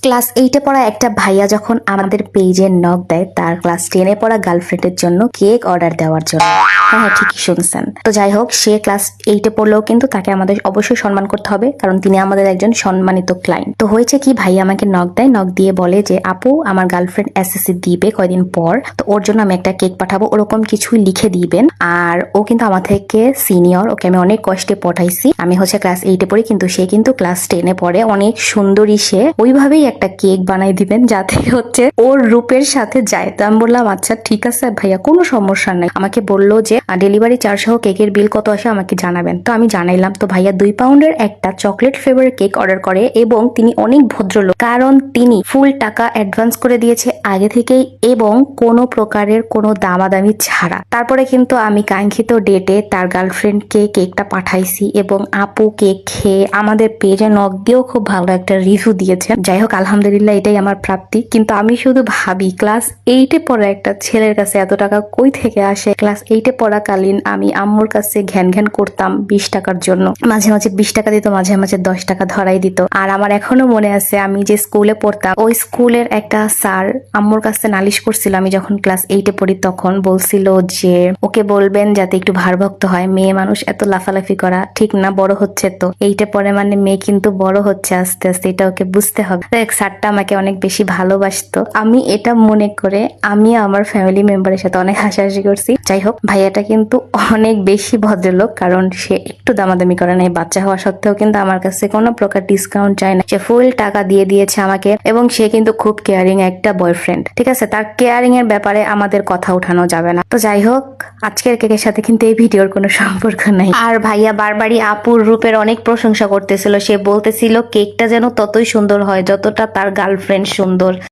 Class 8-এ পড়া একটা ভাইয়া যখন আমাদের পেজে নক দেয় তার ক্লাস 10-এ পড়া গার্লফ্রেন্ডের জন্য কেক অর্ডার দেওয়ার জন্য। হ্যাঁ, ঠিকই শুনছেন। তো যাই হোক, সে ক্লাস 8-এ পড়লেও কিন্তু তাকে আমাদের অবশ্যই সম্মান করতে হবে, কারণ তিনি আমাদের একজন সম্মানিত ক্লায়েন্ট। তো হয়েছে কি, ভাইয়া আমাকে নক দেয়, নক দিয়ে বলে যে আপু, আমার গার্লফ্রেন্ড এসএসসি দিবে কয়দিন পর, তো ওর জন্য আমি একটা কেক পাঠাবো, ওরকম কিছুই লিখে দিবেন। আর ও কিন্তু আমার থেকে সিনিয়র, ওকে আমি অনেক কষ্টে পঠাইছি। আমি হচ্ছে ক্লাস 8-এ পড়ি, কিন্তু সে কিন্তু ক্লাস 10-এ পড়ে। অনেক সুন্দরী সে, ওইভাবেই একটা কেক বানাই দিবেন যাতে হচ্ছে ওর রূপের সাথে যায়। তো আমি বললাম আচ্ছা ঠিক আছে ভাইয়া, কোনো সমস্যা নাই। আমাকে বললো যে ডেলিভারি চার্জ সহ কেকের বিল কত আসে আমাকে জানাবেন। তো আমি জানাইলাম। তো ভাইয়া 2 পাউন্ডের একটা চকলেট ফ্লেভার কেক অর্ডার করে, এবং তিনি অনেক ভদ্রলোক, কারণ তিনি ফুল টাকা অ্যাডভান্স করে দিয়েছে আগে থেকেই, এবং কোনো প্রকারের কোনো দামাদামি ছাড়া। তারপরে কিন্তু আমি কাঙ্ক্ষিত ডেটে তার গার্লফ্রেন্ডকে কেকটা পাঠাইছি, এবং আপু কেক খেয়ে আমাদের পেজে নক দিয়েও খুব ভালো একটা রিভিউ দিয়েছে। যাই হোক, আলহামদুলিল্লাহ, এটাই আমার প্রাপ্তি। কিন্তু আমি শুধু ভাবি, ক্লাস 8-এ পড়া একটা ছেলের কাছে এত টাকা কই থেকে আসে। ক্লাস 8-এ পড়াকালীন আমি আম্মুর কাছে ঘ্যান ঘ্যান করতাম 20 টাকার জন্য। মাঝে মাঝে 20 টাকা দিত, মাঝে মাঝে 10 টাকা ধরাই দিত। আর আমার এখনো মনে আছে, আমি যে স্কুলে পড়তাম ওই স্কুলের একটা স্যার আম্মুর কাছে নালিশ করছিল। আমি যখন ক্লাস 8-এ পড়ি তখন বলছিল যে ওকে বলবেন যাতে একটু ভারভক্ত হয়, মেয়ে মানুষ এত লাফালাফি করা ঠিক না, বড় হচ্ছে তো 8-এ পড়ে, মানে মেয়ে কিন্তু বড় হচ্ছে আস্তে আস্তে, এটা ওকে বুঝতে হবে। স্যারটা আমাকে অনেক বেশি ভালোবাসতো। আমি এটা মনে করে আমি আমার ফ্যামিলি মেম্বারের সাথে অনেক হাসাহাসি করছি। যাই হোক, ভাইয়াটা কিন্তু অনেক বেশি ভদ্রলোক, কারণ সে একটু দামাদামি করে নাই। বাচ্চা হওয়া সত্ত্বেও কিন্তু আমার কাছে কোনো প্রকার ডিসকাউন্ট চায় না, সে ফুল টাকা দিয়ে দিয়েছে আমাকে। এবং সে কিন্তু খুব কেয়ারিং একটা বয়ফ্রেন্ড, ঠিক আছে। তার কেয়ারিং এর ব্যাপারে আমাদের কথা উঠানো যাবে না। তো যাই হোক, আজকের কেকের সাথে কিন্তু এই ভিডিওর কোনো সম্পর্ক নাই। আর ভাইয়া বারবারই আপুর রূপের অনেক প্রশংসা করতেছিল। সে বলতেছিল কেকটা যেন ততই সুন্দর হয় যতটা তার গার্লফ্রেন্ড সুন্দর।